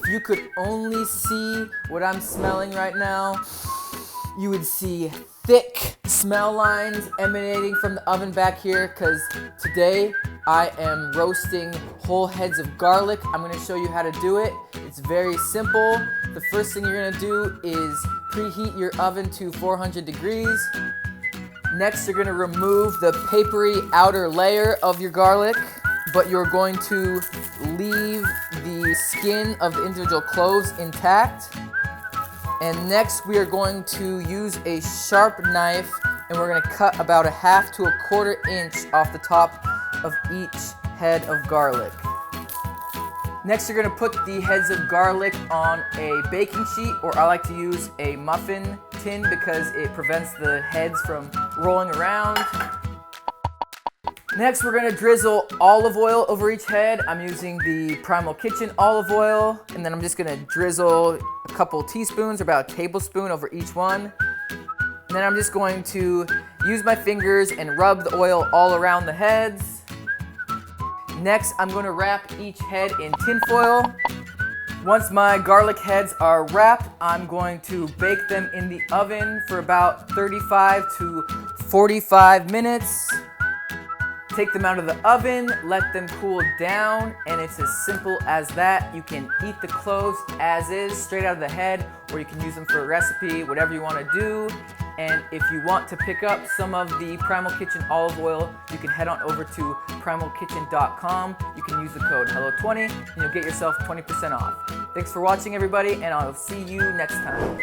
If you could only see what I'm smelling right now, you would see thick smell lines emanating from the oven back here, because today I am roasting whole heads of garlic. I'm going to show you how to do it. It's very simple. The first thing you're going to do is preheat your oven to 400 degrees. Next, you're going to remove the papery outer layer of your garlic, but you're going to leave the skin of the individual cloves intact. And next, we are going to use a sharp knife, and we're going to cut about 1/2 to 1/4 inch off the top of each head of garlic. Next, you're going to put the heads of garlic on a baking sheet, or I like to use a muffin tin because it prevents the heads from rolling around. Next, we're going to drizzle olive oil over each head. I'm using the Primal Kitchen olive oil, and then I'm just going to drizzle a couple teaspoons, or about a tablespoon over each one. And then I'm just going to use my fingers and rub the oil all around the heads. Next, I'm going to wrap each head in tin foil. Once my garlic heads are wrapped, I'm going to bake them in the oven for about 35 to 45 minutes. Take them out of the oven, let them cool down, and it's as simple as that. You can eat the cloves as is, straight out of the head, or you can use them for a recipe, whatever you want to do. And if you want to pick up some of the Primal Kitchen olive oil, you can head on over to primalkitchen.com. You can use the code HELLO20 and you'll get yourself 20% off. Thanks for watching, everybody, and I'll see you next time.